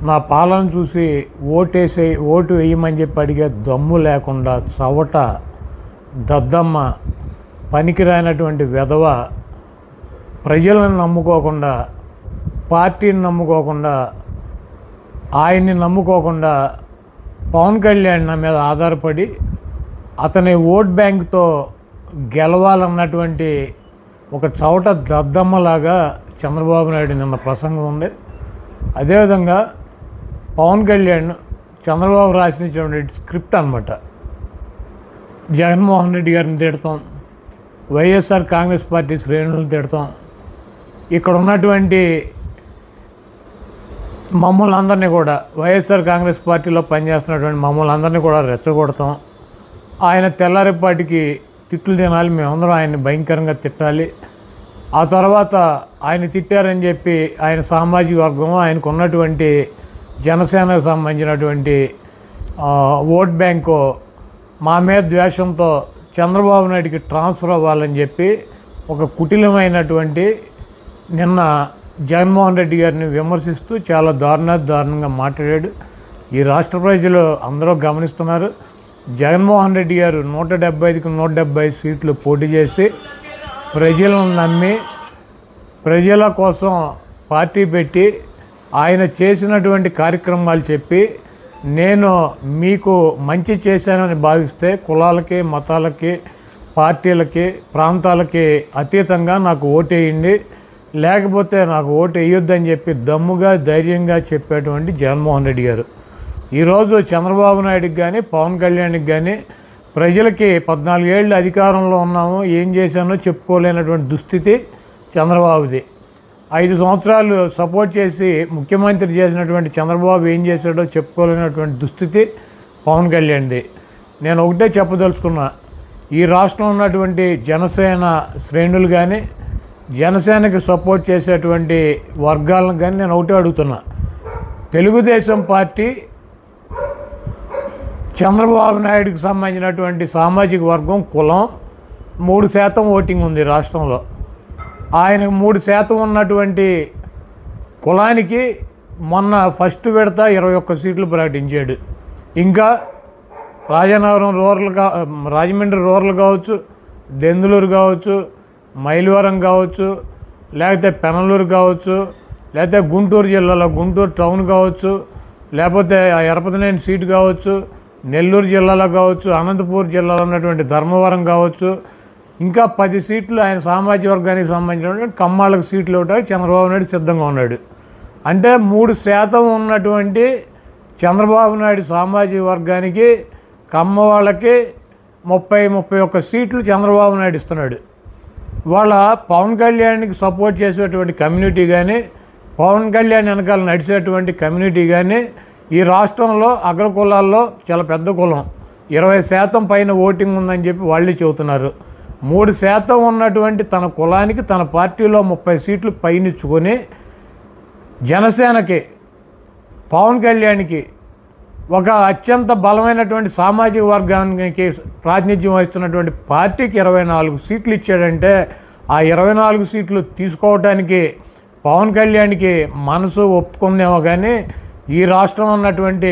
నా పాలన చూసి ఓటు వేయమని చెప్పి అడిగే దమ్ము లేకుండా చవట దద్దమ్మ పనికిరానటువంటి వెధవ ప్రజలను నమ్ముకోకుండా పార్టీని నమ్ముకోకుండా ఆయన్ని నమ్ముకోకుండా పవన్ కళ్యాణ్ నా మీద ఆధారపడి అతని ఓట్ బ్యాంక్తో గెలవాలన్నటువంటి ఒక చవట దద్దమ్మలాగా చంద్రబాబు నాయుడు నిన్న ప్రసంగం ఉంది. అదేవిధంగా పవన్ కళ్యాణ్ చంద్రబాబు రాసినటువంటి స్క్రిప్ట్ అనమాట. జగన్మోహన్ రెడ్డి గారిని తిడతాం, వైఎస్ఆర్ కాంగ్రెస్ పార్టీ శ్రేణులను తిడతాం, ఇక్కడ ఉన్నటువంటి మమ్మల్ని అందరినీ కూడా వైఎస్ఆర్ కాంగ్రెస్ పార్టీలో పనిచేస్తున్నటువంటి మమ్మల్ని అందరినీ కూడా రెచ్చగొడతాం. ఆయన తెల్లారిపాటికి తిట్లు తినాలి, మేమందరం ఆయన్ని భయంకరంగా తిట్టాలి. ఆ తర్వాత ఆయన తిట్టారని చెప్పి ఆయన సామాజిక వర్గం, ఆయనకు ఉన్నటువంటి జనసేనకు సంబంధించినటువంటి ఓట్ బ్యాంకు మా మీద ద్వేషంతో చంద్రబాబు నాయుడికి ట్రాన్స్ఫర్ అవ్వాలని చెప్పి ఒక కుటిలమైనటువంటి నిన్న జగన్మోహన్ రెడ్డి గారిని విమర్శిస్తూ చాలా దారుణంగా మాట్లాడాడు. ఈ రాష్ట్ర ప్రజలు అందరూ గమనిస్తున్నారు. జగన్మోహన్ రెడ్డి గారు 175కి 170 సీట్లు పోటీ చేసి ప్రజలను నమ్మి ప్రజల కోసం పార్టీ పెట్టి ఆయన చేసినటువంటి కార్యక్రమాలు చెప్పి నేను మీకు మంచి చేశానని భావిస్తే కులాలకి, మతాలకి, పార్టీలకి, ప్రాంతాలకి అతీతంగా నాకు ఓటేయండి, లేకపోతే నాకు ఓటు వేయొద్దని చెప్పి దమ్ముగా ధైర్యంగా చెప్పేటువంటి జగన్మోహన్ రెడ్డి గారు ఈరోజు చంద్రబాబు నాయుడికి కానీ పవన్ కళ్యాణ్కి కానీ ప్రజలకి 14 ఏళ్ళు అధికారంలో ఉన్నాము, ఏం చేశానో చెప్పుకోలేనటువంటి దుస్థితి చంద్రబాబుది. 5 సంవత్సరాలు సపోర్ట్ చేసి ముఖ్యమంత్రి చేసినటువంటి చంద్రబాబు ఏం చేశాడో చెప్పుకోలేనటువంటి దుస్థితి పవన్ కళ్యాణ్ది. నేను ఒకటే చెప్పదలుచుకున్నా, ఈ రాష్ట్రంలో ఉన్నటువంటి జనసేన శ్రేణులు కానీ జనసేనకి సపోర్ట్ చేసేటువంటి వర్గాలను కానీ నేను ఒకటే అడుగుతున్నా, తెలుగుదేశం పార్టీ చంద్రబాబు నాయుడికి సంబంధించినటువంటి సామాజిక వర్గం కులం 3% ఓటింగ్ ఉంది రాష్ట్రంలో. ఆయనకు 3% ఉన్నటువంటి కులానికి మొన్న ఫస్ట్ విడత 21 సీట్లు ప్రకటించాడు. ఇంకా రాజమండ్రి రూరల్ కావచ్చు, దెందులూరు కావచ్చు, మైలవరం కావచ్చు, లేకపోతే పెనలూరు కావచ్చు, లేకపోతే గుంటూరు జిల్లాలో గుంటూరు టౌన్ కావచ్చు, లేకపోతే ఎరపతినేని సీటు కావచ్చు, నెల్లూరు జిల్లాలో కావచ్చు, అనంతపూర్ జిల్లాలో ఉన్నటువంటి ధర్మవరం కావచ్చు, ఇంకా 10 సీట్లు ఆయన సామాజిక వర్గానికి సంబంధించినటువంటి కమ్మాళ్ళకు సీట్లు ఇవ్వడానికి చంద్రబాబు నాయుడు సిద్ధంగా ఉన్నాడు. అంటే 3% ఉన్నటువంటి చంద్రబాబు నాయుడు సామాజిక వర్గానికి కమ్మ వాళ్ళకి 30-31 సీట్లు చంద్రబాబు నాయుడు ఇస్తున్నాడు. వాళ్ళ పవన్ కళ్యాణ్కి సపోర్ట్ చేసేటువంటి కమ్యూనిటీ కానీ పవన్ కళ్యాణ్ వెనకాల నడిచేటువంటి కమ్యూనిటీ కానీ ఈ రాష్ట్రంలో అగ్రకులాల్లో చాలా పెద్ద కులం, 20% పైన ఓటింగ్ ఉందని చెప్పి వాళ్ళే చెబుతున్నారు. 3% ఉన్నటువంటి తన కులానికి తన పార్టీలో 30 సీట్లు పైనిచ్చుకొని జనసేనకి పవన్ కళ్యాణ్కి ఒక అత్యంత బలమైనటువంటి సామాజిక వర్గానికి ప్రాతినిధ్యం వహిస్తున్నటువంటి పార్టీకి 24 సీట్లు ఇచ్చాడంటే ఆ 24 సీట్లు తీసుకోవడానికి పవన్ కళ్యాణ్కి మనసు ఒప్పుకుందేమో కానీ ఈ రాష్ట్రంలో ఉన్నటువంటి